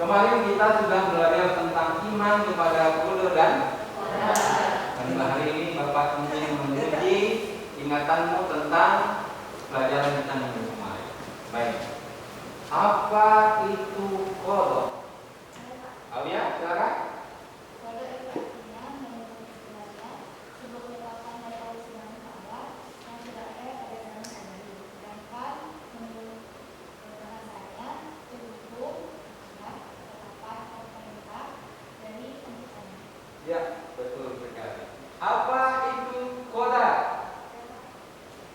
Kemarin kita sudah belajar tentang iman kepada Qudar dan hari ini Bapak ingin menguji ingatanmu tentang pelajaran kita minggu kemarin. Baik. Apa itu qada? Alia, silakan. Ya, betul sekali. Apa itu qada?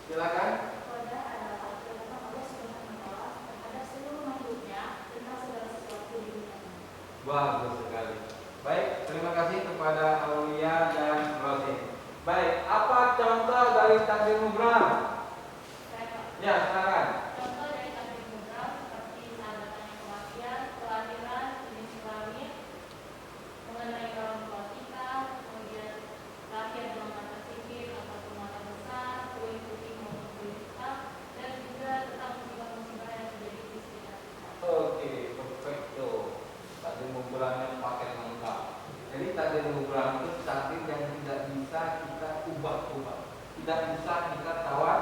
Silakan. Qada adalah firman Allah Subhanahu wa taala terhadap seluruh makhluknya tentang segala sesuatu di dunia. Bagus sekali. Baik, terima kasih kepada Aulia dan Rosin. Baik, apa contoh dari takdir mubram? Ya, silakan. Contoh dari takdir mubram seperti sahabatnya kematian, kelahiran, jenis kelamin, mengenai orang tua kita, kemudian lahir dalam mata sipit ataupun mata besar, kulit putih maupun kulit hitam, dan juga tentang musibah-musibah yang terjadi di sekitar kita. Oke, perfecto. Takdir mubramnya pakai lengkap. Jadi takdir mubram itu takdir yang tidak bisa kita ubah-ubah, tidak bisa kita tawar.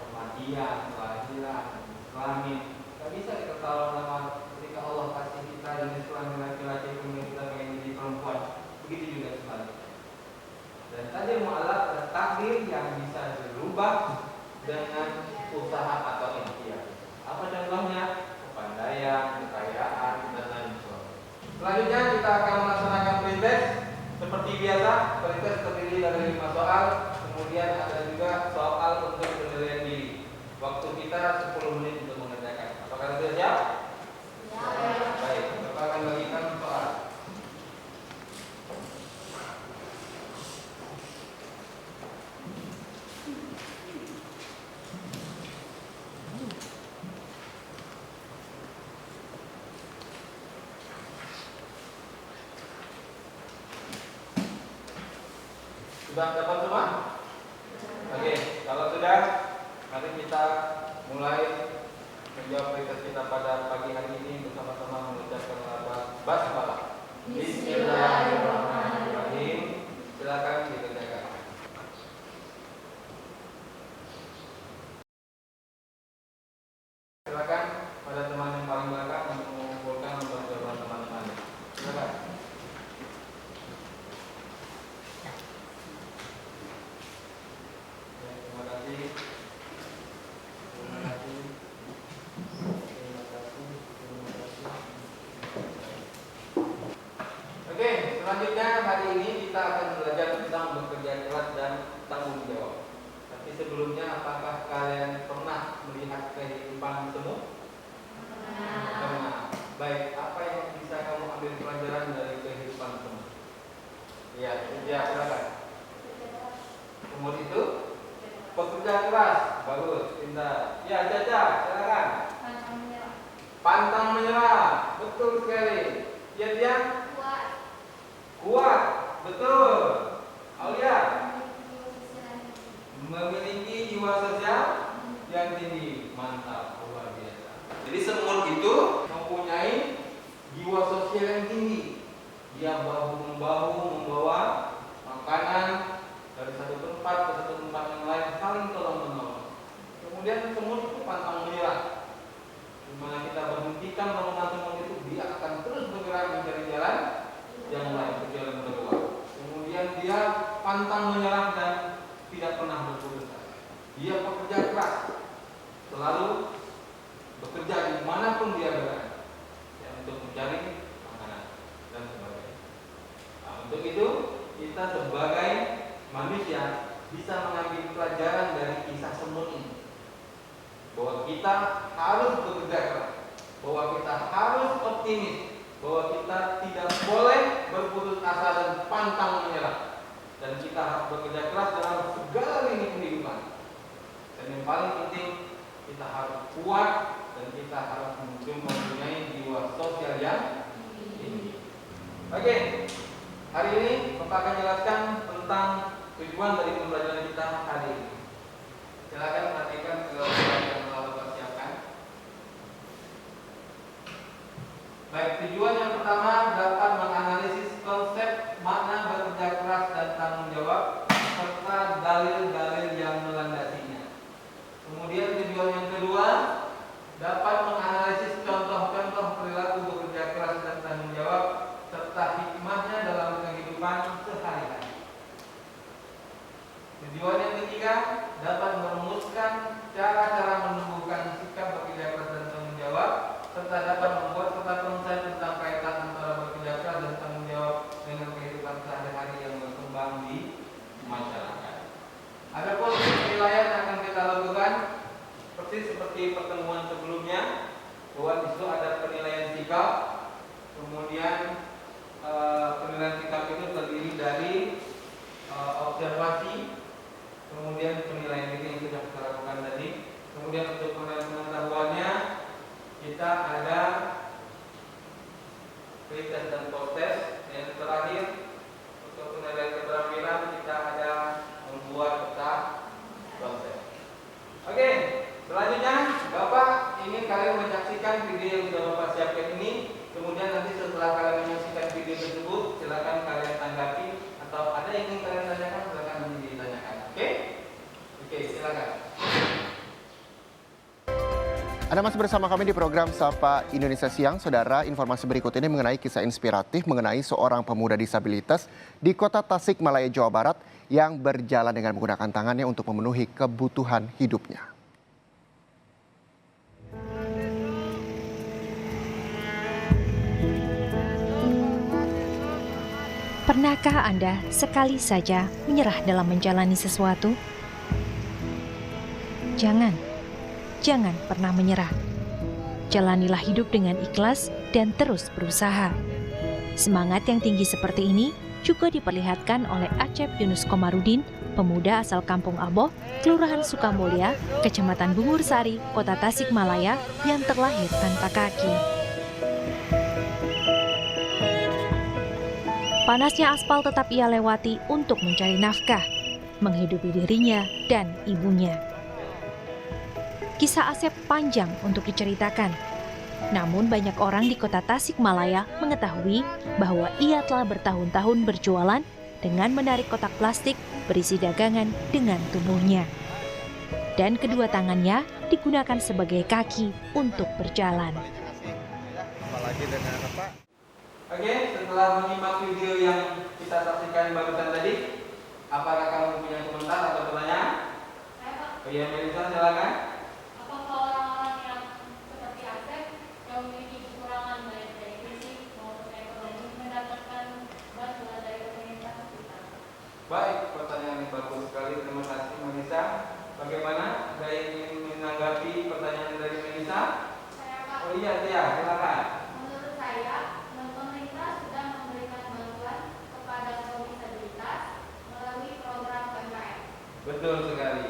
Kematian, kelahiran, kelamin, tidak bisa kita tawar-tawar. Ketika Allah kasih kita jenis kelamin laki-laki, kemudian kita pengen jadi perempuan, begitu juga sebaliknya. Dan takdir mu'allaq adalah takdir yang bisa dirubah dengan usaha atau ikhtiar. Apa contohnya? Kepandaian, kekayaan, dan lain sebagainya. Selanjutnya kita akan melaksanakan pretest. Seperti biasa, pretest terdiri dari 5 soal. Kemudian ada juga soal untuk penilaian diri. Waktu kita 10 menit untuk mengerjakan. Apakah sudah siap? Baik, Bapak akan bagikan soal. Sudah dapat semua? Oke, kalau sudah, mari kita mulai menjawab perintah kita pada pagi hari ini bersama-sama mengucapkan basmalah. Bismillahirrahmanirrahim. Silakan dikerjakan. Silakan pada teman yang paling belakang untuk mengumpulkan lembar jawaban teman-teman. Silakan. Ya, terima kasih. Terima kasih. Terima kasih. Terima kasih. Oke, selanjutnya hari ini kita akan belajar tentang bekerja keras dan tanggung jawab. Tapi sebelumnya, apakah kalian pernah melihat kehidupan semu? Pernah. Baik, apa yang bisa kamu ambil pelajaran dari kehidupan semu? Ya, silakan. Semut itu pekerja keras, bagus, pintar. Ya, Caca, silakan. Pantang menyerah, betul sekali. Dia kuat, betul. Aulia, memiliki jiwa sosial yang tinggi, mantap, luar biasa. Jadi semut itu mempunyai jiwa sosial yang tinggi. Dia bahu membahu membawa makanan dari satu tempat ke satu tempat yang lain, saling tolong menolong. Kemudian semut itu pantang menyerah. Dimana kita berhentikan rombongan semut itu, dia akan terus bergerak mencari jalan yang lain, ke jalan kedua. Kemudian dia pantang menyerah dan tidak pernah berputus asa. Dia pekerja keras, selalu bekerja dimanapun dia berada, ya, untuk mencari makanan dan sebagainya. Nah, untuk itu kita sebagai manusia bisa mengambil pelajaran dari kisah semut ini, bahwa kita harus bekerja keras, bahwa kita harus optimis, bahwa kita tidak boleh berputus asa dan pantang menyerah, dan kita harus bekerja keras dalam segala lini kehidupan. Dan yang paling penting, kita harus kuat dan kita harus mempunyai jiwa sosial yang tinggi. Oke, hari ini Bapak akan jelaskan tentang tujuan dari pembelajaran kita hari ini. Silakan perhatikan slide yang telah Bapak siapkan. Baik, tujuan yang pertama dapat menganalisis konsep makna bekerja keras dan tanggung jawab serta dalil-dalil yang melandasinya. Kemudian tujuan yang kedua dapat menganalisis contoh-contoh perilaku bekerja keras dan tanggung jawab serta hikmahnya dalam kehidupan sehari-hari. Tujuan yang ketiga dapat merumuskan cara-cara menumbuhkan sikap bekerja keras dan tanggung jawab serta dapat membuat peta konsep tentang kaitan antara bekerja keras dan tanggung jawab dengan kehidupan sehari-hari yang berkembang di masyarakat. Ada pun penilaian yang akan kita lakukan persis seperti pertemuan sebelumnya, bahwa di situ ada penilaian sikap, kemudian penilaian sikap itu terdiri dari observasi, kemudian penilaian ini yang sudah kita lakukan tadi. Kemudian untuk penilaian pengetahuannya kita ada pretest dan post-test. Yang terakhir untuk penilaian keterampilan kita ada membuat peta konsep. Oke, selanjutnya Bapak ingin kalian menyaksikan video yang sudah Bapak siapkan ini. Kemudian nanti setelah kalian menyaksikan video tersebut, silakan kalian tanggapi atau ada yang ingin kalian tanyakan, silakan ditanyakan. Oke, silakan. Anda masih bersama kami di program Sapa Indonesia Siang. Saudara, informasi berikut ini mengenai kisah inspiratif mengenai seorang pemuda disabilitas di kota Tasikmalaya, Jawa Barat yang berjalan dengan menggunakan tangannya untuk memenuhi kebutuhan hidupnya. Pernahkah Anda sekali saja menyerah dalam menjalani sesuatu? Jangan pernah menyerah. Jalanilah hidup dengan ikhlas dan terus berusaha. Semangat yang tinggi seperti ini juga diperlihatkan oleh Acep Yunus Komarudin, pemuda asal Kampung Aboh, Kelurahan Sukamulya, Kecamatan Bungur Sari, Kota Tasikmalaya yang terlahir tanpa kaki. Panasnya aspal tetap ia lewati untuk mencari nafkah, menghidupi dirinya dan ibunya. Kisah Asep panjang untuk diceritakan. Namun banyak orang di kota Tasikmalaya mengetahui bahwa ia telah bertahun-tahun berjualan dengan menarik kotak plastik berisi dagangan dengan tubuhnya. Dan kedua tangannya digunakan sebagai kaki untuk berjalan. Apalagi dengan apa? Oke, setelah menyimak video yang kita saksikan barusan tadi, apakah kamu punya komentar atau pertanyaan? Saya Pak, Oh iya, Melisa, silakan. apakah orang-orang yang seperti Asep yang memiliki kekurangan baik dari fisik maupun ekonomi mendapatkan bantuan dari pemerintah sekitar? Baik, pertanyaan yang bagus sekali. Terima kasih, Melisa. Bagaimana? Ada yang ingin menanggapi pertanyaan dari Melisa? Saya Pak, Oh iya, Tia, silakan. menurut saya, pemerintah sudah memberikan bantuan kepada kaum disabilitas melalui program PMKM. Betul sekali.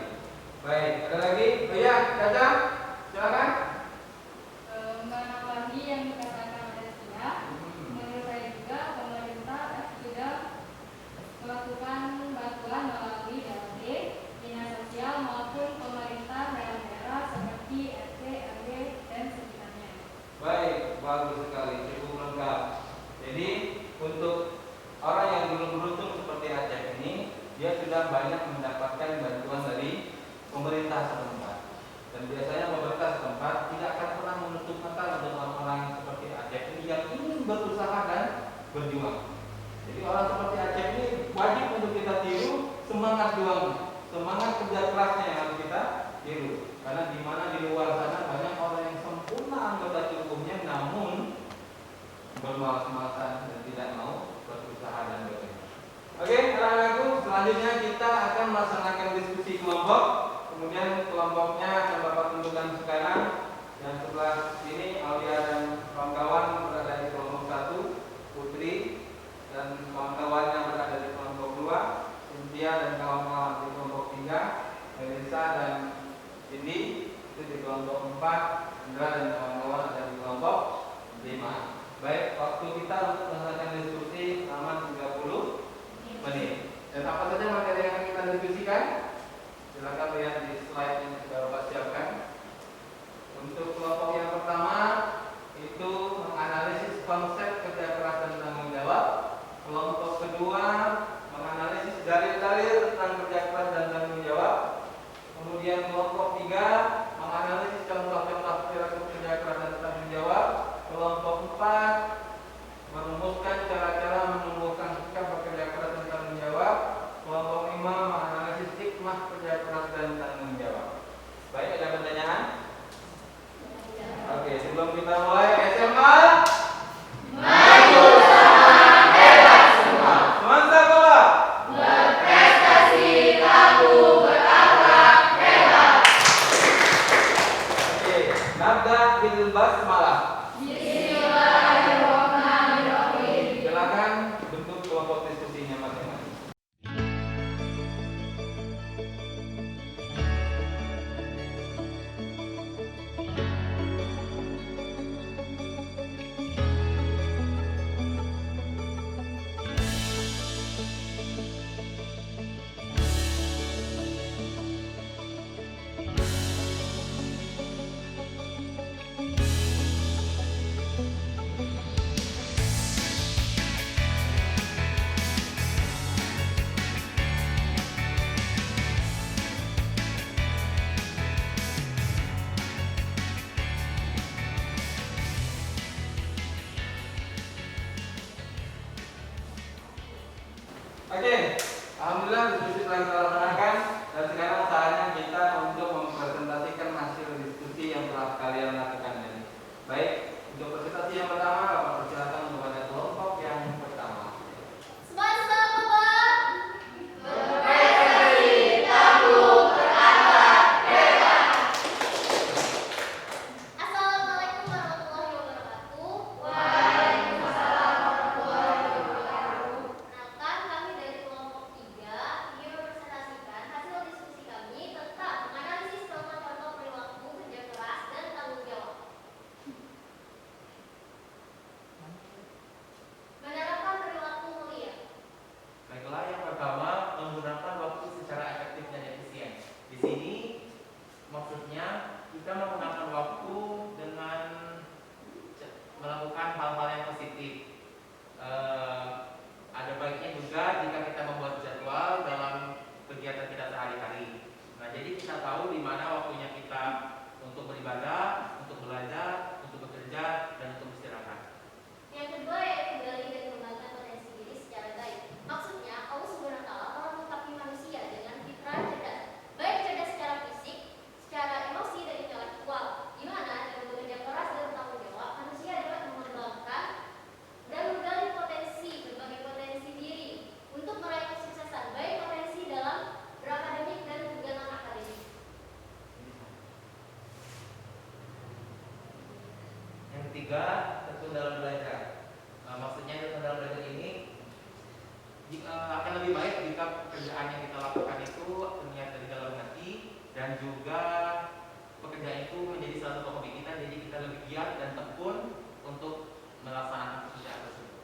Baik, ada lagi? Oh iya, Caca, silakan. Menambahi yang dikatakan oleh Tia, menurut saya juga pemerintah sudah melakukan bantuan melalui DLT, dinas sosial maupun pemerintah daerah seperti RT, RW, dan sekitarnya. Baik, bagus sekali, cukup lengkap. Jadi untuk orang yang belum beruntung seperti Aceh ini, dia sudah banyak mendapatkan bantuan dari pemerintah setempat. Dan biasanya pemerintah setempat tidak akan pernah menutup mata untuk orang-orang yang seperti Aceh ini yang ingin berusaha dan berjuang. Jadi orang seperti Aceh ini wajib untuk kita tiru semangat juangnya, semangat kerja kerasnya yang harus kita tiru. Karena di mana di luar sana banyak orang yang sempurna anggota tubuhnya namun bermalas-malasan dan tidak mau berusaha dan bekerja. Oke, anak-anakku, selanjutnya kita akan melaksanakan diskusi kelompok. Kemudian kelompoknya akan Bapak tentukan sekarang. Yang sebelah sini Aulia dan kawan-kawan berada di kelompok 1, Putri dan kawan-kawan yang berada di kelompok 2, Cynthia dan kawan-kawan di kelompok 3, Melissa dan Cindy itu di kelompok 4, Indra dan kawan-kawan ada di kelompok 5. Baik, waktu kita untuk melaksanakan diskusi selama 30 menit. Dan apa saja materi yang akan kita diskusikan? Silakan lihat di slide yang sudah Bapak siapkan. Untuk kelompok yang pertama itu menganalisis konsep kerja keras dan tanggung jawab. Kelompok kedua menganalisis dalil-dalil tentang kerja keras dan tanggung jawab. Kemudian kelompok 3 menganalisis contoh-contoh perilaku kerja keras dan tanggung jawab. Kelompok 4 merumuskan cara-cara menumbuhkan sikap bekerja keras dan tanggung jawab. Kelompok 5 menganalisis hikmah kerja keras dan tanggung jawab. Baik, ada pertanyaan? Oke, sebelum kita mulai SMA maju sama hebat semua. Semangat Bapak. Berprestasi, tangguh, berakhlak, hebat. Oke, nabda bil basmalah. Bismillahirrahmanirrahim. Silakan bentuk kelompok diskusinya masing-masing. Oke, alhamdulillah diskusi telah kita laksanakan dan sekarang saatnya kita untuk mempresentasikan hasil diskusi yang telah kalian lakukan ini. Baik, untuk presentasi yang pertama, Bapak persilakan kepada kelompok yang pertama. Semangat Bapak. Berprestasi, tangguh, berakhlak, hebat. Assalamualaikum warahmatullahi wabarakatuh. Waalaikumsalam warahmatullahi wabarakatuh. Kenalkan, kami dari kelompok 3 ingin mempresentasikan hasil diskusi kami tentang menganalisis contoh-contoh perilaku kerja keras dan tanggung jawab. Yang ketiga, tekun dalam belajar. Maksudnya tekun dalam belajar ini akan lebih baik jika pekerjaan yang kita lakukan itu niat dari dalam hati dan juga pekerjaan itu menjadi salah satu hobi kita, jadi kita lebih giat dan tekun untuk melaksanakan pekerjaan tersebut.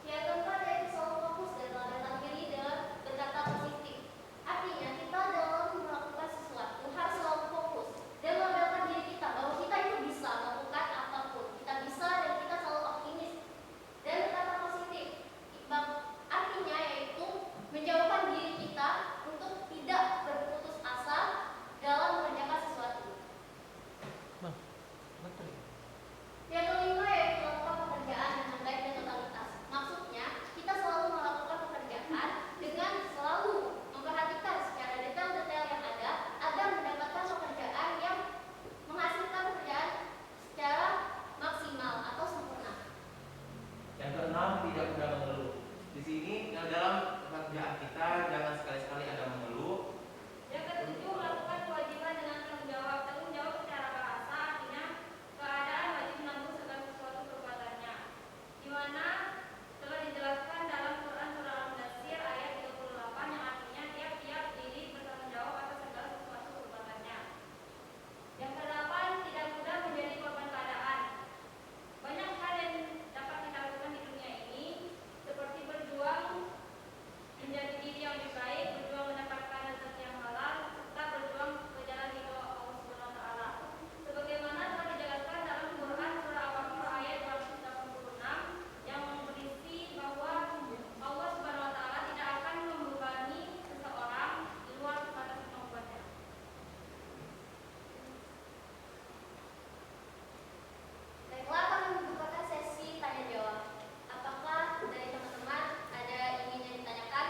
Yang keempat yaitu selalu fokus dan melakukan diri dengan berkata positif. Artinya kita dalam melakukan sesuatu harus selalu fokus dan mengandalkan diri kita bahwa kita itu bisa melakukan apapun. Kita bisa dan kita selalu optimis dan berkata positif. Artinya yaitu menjauhkan diri kita untuk tidak berputus asa dalam mengerjakan sesuatu. Yang kelima yaitu melakukan pekerjaan dengan baik dan totalitas. Maksudnya kita selalu melakukan pekerjaan dengan selalu memperhatikan secara detail-detail yang ada agar mendapatkan pekerjaan yang menghasilkan pekerjaan secara maksimal atau sempurna. Yang keenam, tidak mudah mengeluh. Di sini dalam pekerjaan kita jangan sekali-sekali ada mengeluh. Yang ketujuh, melakukan kewajiban dengan tanggung jawab. Tanggung jawab secara bahasa artinya keadaan wajib menanggung segala sesuatu perbuatannya, di mana telah dijelaskan dalam Quran surah Al-Mudaththir ayat 38 yang artinya tiap-tiap diri bertanggung jawab atas segala sesuatu perbuatannya. Yang kedelapan, tidak mudah menjadi korban keadaan. Banyak hal yang dapat kita lakukan di dunia ini, seperti berjuang menjadi diri yang lebih baik, berjuang mendapatkan rezeki yang halal, serta berjuang ke jalan ridho Allah Subhanahu wa taala. Sebagaimana telah dijelaskan dalam Quran surah Al-Baqarah ayat 286 yang berisi bahwa Allah Subhanahu wa taala tidak akan membebani seseorang di luar batas kemampuannya. Baiklah, kami membukakan sesi tanya jawab. Apakah dari teman-teman ada ingin yang ditanyakan?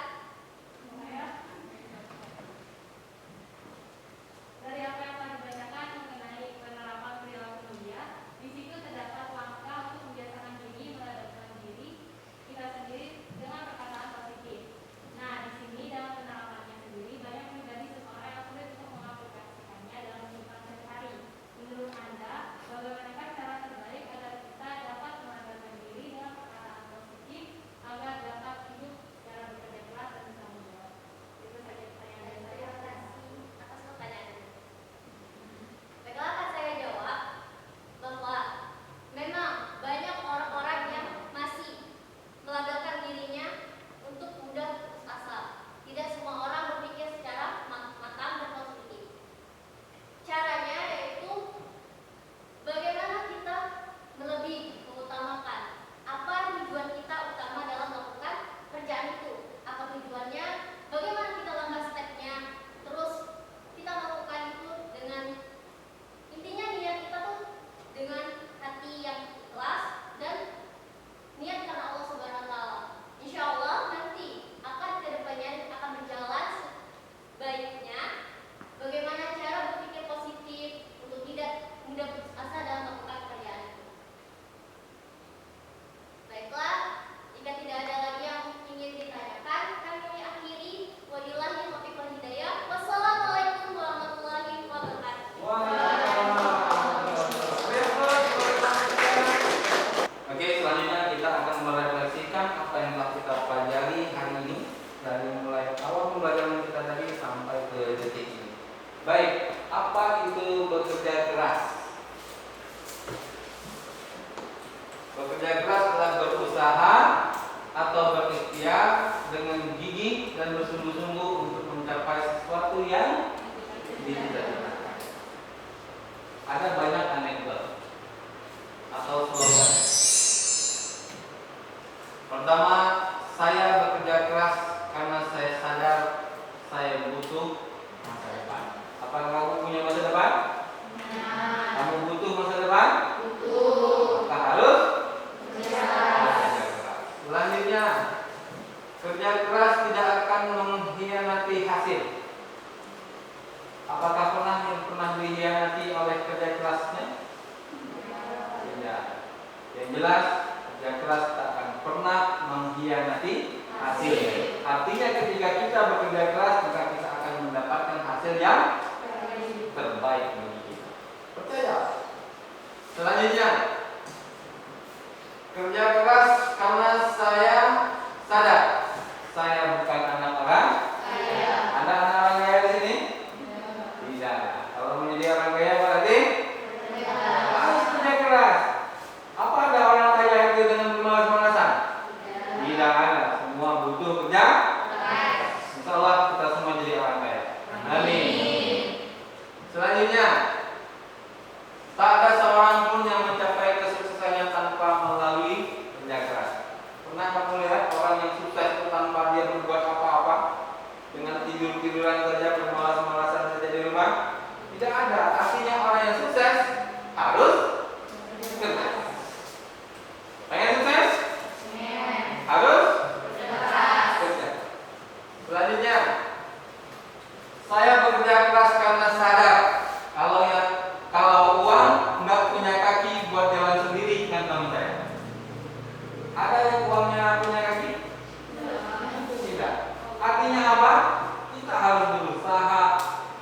Dari apa yang telah dibacakan mengenai penerapan perilaku mulia, di situ terdapat langkah untuk membiasakan diri meladangkan diri kita sendiri dengan perkataan positif. Nah, di sini dalam penerapannya sendiri banyak menjadi seseorang yang sulit untuk mengaplikasikannya dalam kehidupan sehari-hari. Menurut Anda, bagaimanakah cara terbaik agar kita dapat meladangkan diri dengan perkataan positif agar dapat hidup secara bekerja keras dan bertanggung jawab? Itu saja pertanyaan dari saya. Terima kasih atas pertanyaannya. Baiklah, akan saya jawab bahwa memang banyak orang-orang yang masih melegakan dirinya untuk mudah putus asa. Tidak semua orang berpikir secara matang dan positif. Caranya yaitu bagaimana kita lebih mengutamakan apa tujuan kita utama dalam melakukan kerjaan itu. Apa tujuannya, bagaimana kita langkah stepnya, terus kita melakukan itu dengan intinya niat kita tuh dengan hati yang ikhlas dan niat karena Allah Subhanahu wa taala. Insya Allah nanti akan kedepannya akan berjalan sebaiknya bagaimana cara berpikir positif untuk tidak mudah putus asa dalam melakukan pekerjaan itu. Baiklah, jika tidak ada lagi yang ingin ditanyakan, kami akhiri. Wabillahi taufiq wal hidayah. Wassalamualaikum warahmatullahi wabarakatuh. Oke, selanjutnya kita akan merefleksikan apa yang telah kita pelajari hari ini dari mulai awal pembelajaran kita tadi sampai ke detik ini. Baik, apa itu bekerja keras? Bekerja keras adalah berusaha atau berikhtiar dengan gigih dan bersungguh-sungguh untuk mencapai sesuatu yang dicita-citakan. Ada banyak anekdot atau slogan. Pertama, saya bekerja keras karena saya sadar saya butuh masa depan. Apakah kamu punya masa depan? Kamu butuh masa depan? Maka harus kerja keras. Selanjutnya, kerja keras tidak akan mengkhianati hasil. Apakah pernah dikhianati oleh kerja kerasnya? Tidak. Yang jelas, kerja keras tak akan pernah mengkhianati hasil. Artinya ketika kita bekerja keras, maka kita akan mendapatkan hasil yang terbaik bagi kita. Percaya. Selanjutnya, Kerja keras karena saya sadar saya bukan anak orang. Ada anak orang kaya di sini? Tidak. Kalau menjadi orang kaya berarti harus kerja keras. Apa ada orang kaya itu dengan bermalas-malasan? Tidak ada. Semua butuh kerja. Insya Allah kita semua jadi orang kaya. Amin. Selanjutnya, tak ada seorang pun yang mencapai kesuksesannya tanpa melalui kerja keras. Pernah kamu lihat orang yang sukses itu tanpa dia berbuat apa-apa, dengan tidur-tiduran saja, bermalas-malasan saja di rumah? Tidak ada. Artinya orang yang sukses harus kerja. Pengen sukses? Harus kerja. Selanjutnya, saya bekerja keras karena sadar kalau uang nggak punya kaki buat jalan sendiri, kan teman saya. Ada yang uangnya punya kaki? Tidak. Artinya apa? Kita harus berusaha,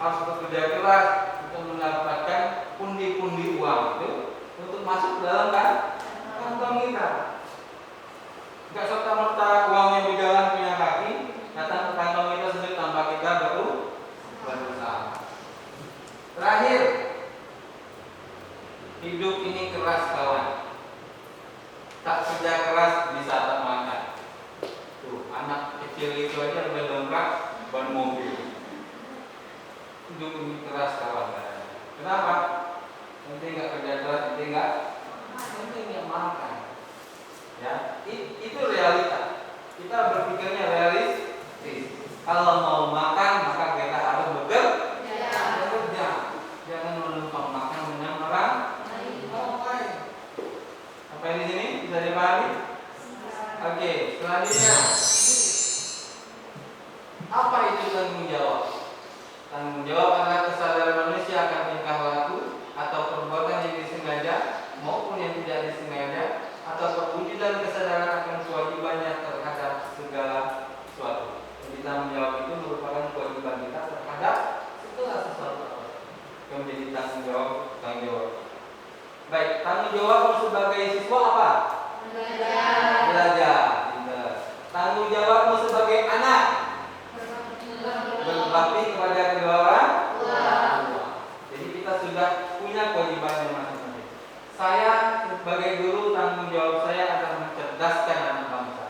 harus bekerja keras untuk mendapatkan pundi-pundi uang itu untuk masuk dalam kantong kita. Gak serta-merta uangnya berjalan punya kaki, datang ke kantong kita sendiri tanpa kita berusaha. Terakhir, hidup ini keras kawan. Tak kerja keras bisa tak makan. Tuh, anak kecil itu aja udah dongkrak ban mobil. Hidup ini keras kawan. Kenapa? Nanti nggak kerja keras, nanti nggak makan. Ya, itu realita. Kita berpikirnya realistis. Kalau mau makan maka kita harus bekerja. Jangan menumpang makan dengan orang lain. Apa yang di sini bisa dipahami? Oke, selanjutnya. Apa itu tanggung jawab? Tanggung jawab adalah kesadaran manusia akan tingkah laku atau perbuatan yang disengaja maupun yang tidak disengaja, atau perwujudan kesadaran akan kewajibannya terhadap segala sesuatu. Jadi tanggung jawab itu merupakan kewajiban kita terhadap segala sesuatu yang menjadi tanggung jawab. Baik, tanggung jawabmu sebagai siswa apa? Belajar. Tanggung jawabmu sebagai anak berbakti kepada kedua orang tua. Jadi kita sudah punya kewajiban masing-masing. Saya sebagai guru, tanggung jawab saya adalah mencerdaskan anak bangsa,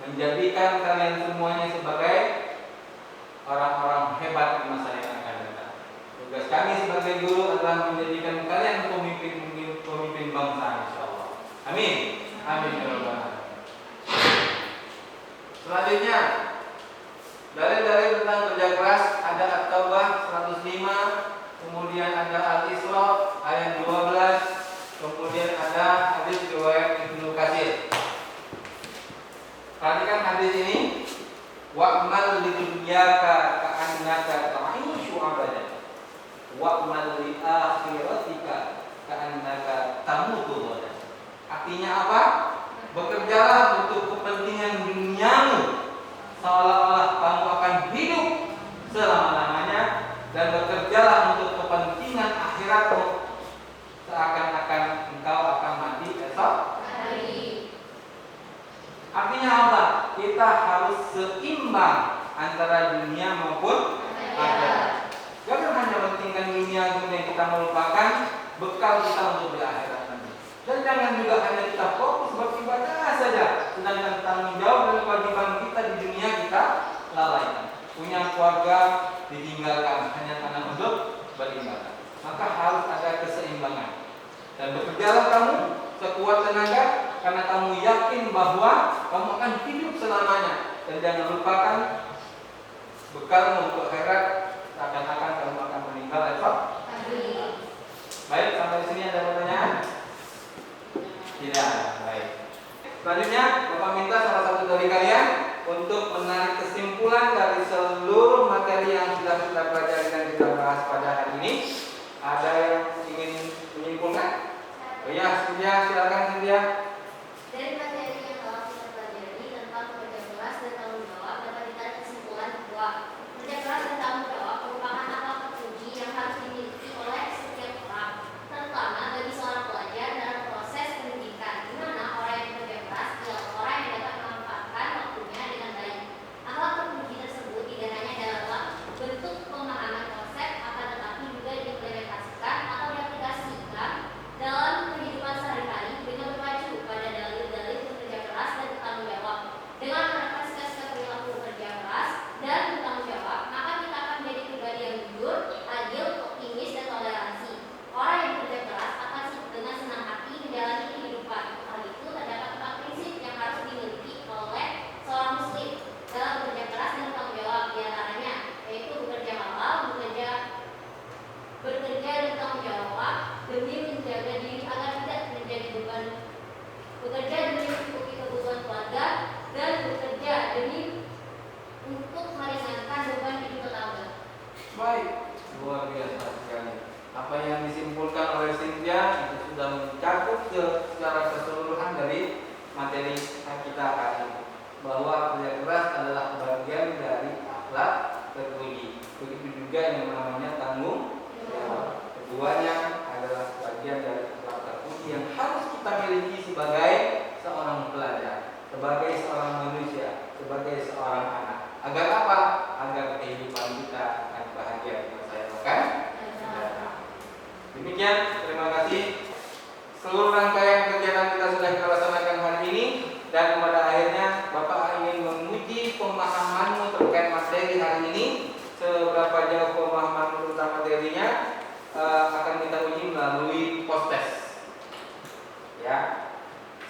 menjadikan kalian semuanya sebagai orang-orang hebat di masa yang akan datang. Tugas kami sebagai guru adalah menjadikan kalian pemimpin bangsa, insyaallah. Amin. Amin ya rabbal alamin. Selanjutnya, dalil-dalil tentang kerja keras ada At-Taubah 105, kemudian ada Al-Isra ayat 12, kemudian ada hadis riwayat Ibnu Katsir. Perhatikan hadis ini. Wa'mal lidunyaka ka'annaka ta'ishu abadan. Wa'mal li akhiratika ka'annaka tamutu ghadan. Artinya apa? Bekerjalah untuk kepentingan duniamu seolah-olah kamu akan hidup selama-lamanya, dan bekerjalah untuk kepentingan akhiratmu seakan-akan engkau akan mati esok hari. Artinya apa? Kita harus seimbang antara dunia maupun akhirat. Jangan hanya pentingkan dunia kemudian kita melupakan bekal kita untuk di akhirat nanti. Dan jangan juga hanya kita fokus beribadah saja, sedangkan tanggung jawab dan kewajiban kita di dunia kita lalaikan. Punya keluarga ditinggalkan hanya karena untuk beribadah. Maka harus ada keseimbangan. Dan bekerjalah kamu sekuat tenaga karena kamu yakin bahwa kamu akan hidup selamanya. Dan jangan lupakan bekalmu untuk akhirat, seakan-akan kamu akan meninggal esok. Baik, sampai sini ada pertanyaan? Tidak. Baik. Selanjutnya, Bapak minta salah satu dari kalian untuk menarik kesimpulan dari seluruh materi yang sudah kita pelajari dan kita bahas pada hari ini. Ada yang ingin menyimpulkan? Oh ya, Cynthia, silakan Cynthia. Dari materi yang telah kita pelajari tentang kerja keras dan tanggung jawab, dapat ditarik kesimpulan bahwa kerja keras dan tanggung jawab merupakan akhlak terpuji yang harus dimiliki oleh setiap orang, terutama bagi seorang pelajar dalam proses pendidikan, di mana orang yang secara keseluruhan dari materi kita hari ini, bahwa kerja keras adalah bagian dari akhlak terpuji. Begitu juga yang namanya tanggung jawab. Keduanya adalah bagian dari akhlak terpuji yang harus kita miliki sebagai seorang pelajar, sebagai seorang manusia, sebagai seorang anak. Agar apa? Agar kehidupan kita akan bahagia diselesaikan. Demikian, terima kasih. Seluruh rangkaian kegiatan kita sudah kita laksanakan hari ini, dan pada akhirnya Bapak ingin menguji pemahamanmu terkait materi hari ini. Seberapa jauh pemahamanmu tentang materinya akan kita uji melalui post-test. Ya,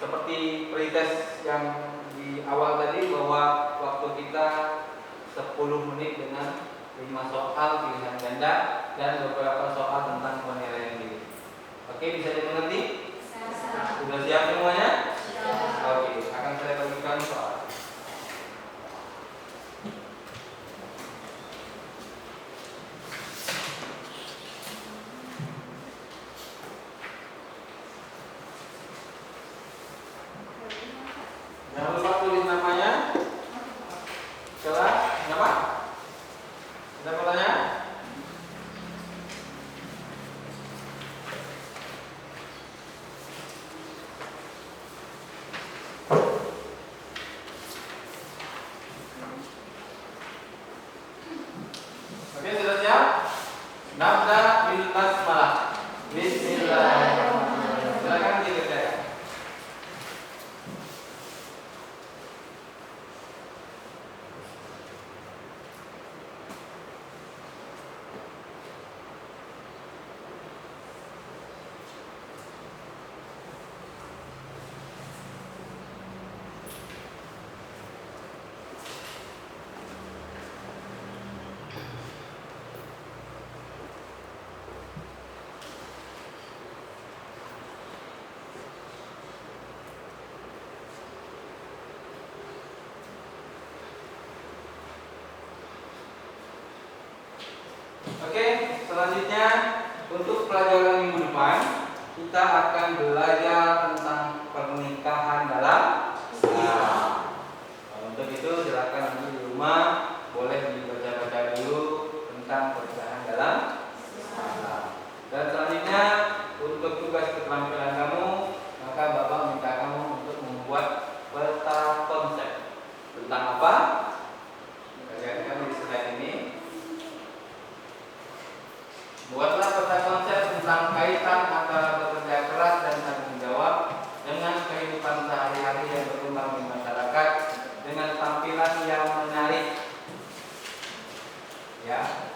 seperti pretest yang di awal tadi, bahwa waktu kita 10 menit dengan 5 soal pilihan ganda dan beberapa soal tentang penilaian diri. Oke, bisa dimengerti? Sudah siap semuanya? Oke, akan saya bagikan soal. Jangan lupa tulis namanya. Jelas? Nama? Ada pertanyaan? Oke, sudah siap? Nabda bil basmalah. Bismillahirrahmanirrahim. Silakan dikerjakan. Oke, selanjutnya untuk pelajaran minggu depan kita akan belajar tentang pernikahan dalam Islam. Untuk itu silakan nanti di rumah boleh dibaca-baca dulu tentang pernikahan dalam Islam. Dan selanjutnya untuk tugas keterampilan kamu, maka Bapak minta kamu untuk membuat peta konsep tentang apa? Kita lihat di slide ini. Buatlah peta konsep tentang kaitan antara bekerja keras dan tanggung jawab dengan kehidupan sehari-hari yang berkembang di masyarakat dengan tampilan yang menarik. Ya,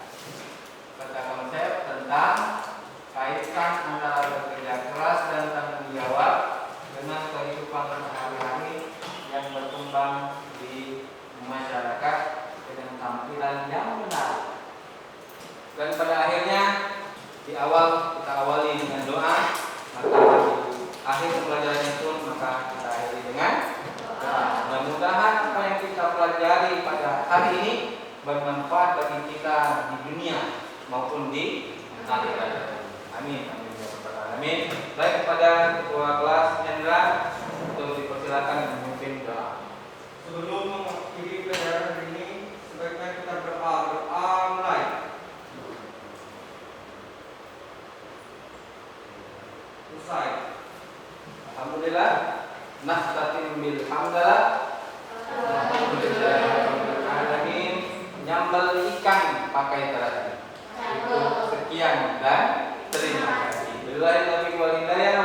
peta konsep tentang kaitan antara bekerja keras dan tanggung jawab dengan kehidupan sehari-hari yang berkembang di masyarakat dengan tampilan yang menarik. Dan pada akhirnya di awal kita awali dengan doa, maka di akhir pembelajarannya pun maka kita akhiri dengan doa. Mudah-mudahan apa yang kita pelajari pada hari ini bermanfaat bagi kita di dunia maupun di akhirat. Amin. Amin. Amin. Baik, kepada ketua kelas Hendra untuk dipersilakan memimpin doa. Sebelum mengakhiri pelajaran ini, sebaiknya kita berdoa mulai. Usai. Alhamdulillah. Nasta'in bil hamdalah. Alhamdulillahirrahmanirrahim. Nyambel ikan pakai terasi. Sekian dan terima kasih. Billahi taufiq wal hidayah.